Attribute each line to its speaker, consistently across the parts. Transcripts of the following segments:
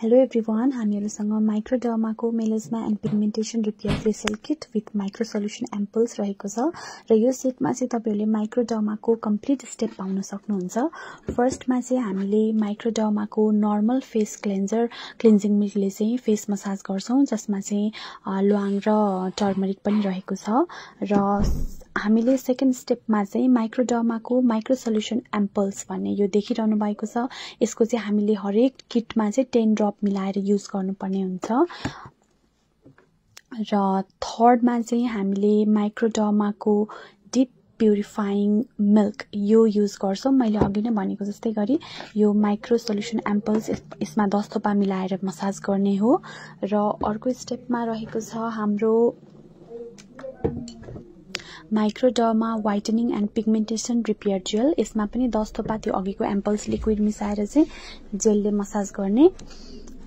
Speaker 1: Hello everyone, हामीहरुसँग माइक्रोडर्माको melasma and pigmentation repair facial kit with micro solution ampoules रहेको छ र यो सेटमा चाहिँ तपाईहरुले माइक्रोडर्माको कम्प्लिट स्टेप पाउन सक्नुहुन्छ। फर्स्टमा चाहिँ हामीले माइक्रोडर्माको नर्मल फेस क्लिन्जिङ मिल्कले चाहिँ फेस मसाज गर्छौं, जसमा चाहिँ ल्वाङ र टर्मरिक पनि रहेको छ र हामीले सेकेन्ड स्टेपमा चाहिँ माइक्रोडर्माको माइक्रो सल्युसन एम्पल्स भन्ने यो देखिरहनु भएको छ। यसको चाहिँ हामीले हरेक किटमा चाहिँ 10 ड्रप मिलाएर युज गर्नुपर्ने हुन्छ र थर्डमा चाहिँ हामीले माइक्रोडर्माको डिप प्युरिफाइङ मिल्क यो युज गर्छौं। मैले अघि नै भनेको जस्तै गरी यो माइक्रो सल्युसन एम्पल्स यसमा 10 थोपा मिलाएर मसाज गर्ने हो र अर्को स्टेपमा रहेको छ हाम्रो माइक्रोडर्मा व्हाइटनिङ एन्ड पिगमेन्टेसन रिपेयर जेल। यसमा पनि 10 थोपा त्यो अघिको एम्पल्स लिक्विड मिसाएर चाहिँ जेलले मसाज गर्ने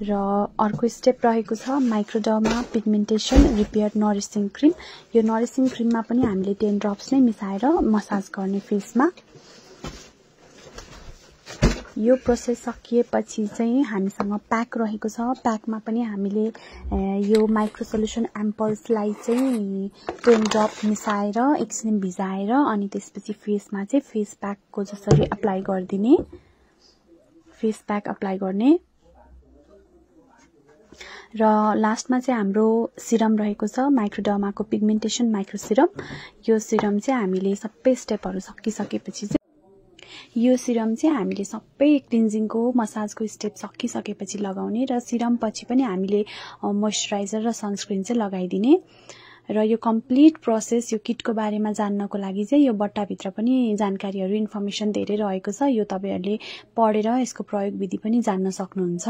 Speaker 1: र अर्को स्टेप रहेको छ माइक्रोडर्मा पिगमेन्टेसन रिपेयर नरिशिङ क्रीम। यो नरिशिङ क्रीममा पनि हामीले 10 ड्रप्स नै मिसाएर मसाज गर्ने फेसमा। यो प्रोसेस सकिएपछि चाहिँ हामीसँग प्याक रहेको छ। प्याकमा पनि हामीले यो माइक्रो सल्युसन एम्पल्सलाई चाहिँ 10 ड्रप मिसाएर एकछिन भिजाएर अनि त्यसपछि फेसमा चाहिँ फेस प्याकको जसरी अप्लाई गर्दिने, फेस प्याक अप्लाई गर्ने र लास्टमा चाहिँ हाम्रो सिरम रहेको छ माइक्रोडर्माको पिगमेन्टेसन माइक्रो सिरम। यो सिरम चाहिँ हामीले सबै स्टेपहरु सकिसकेपछि चाहिँ यो सिरम चाहिँ हामीले सबै क्लिन्जिङको मसाजको स्टेप सकिसकेपछि लगाउने र सिरम पछि पनि हामीले मोइस्चराइजर र सनस्क्रिन चाहिँ लगाइदिने र यो कम्प्लिट प्रोसेस यो किटको बारेमा जान्नको लागि चाहिँ यो बट्टाभित्र पनि जानकारीहरु इन्फर्मेसन धेरै रहेको छ। यो तपाईहरुले पढेर यसको प्रयोग विधि पनि जान्न सक्नुहुन्छ।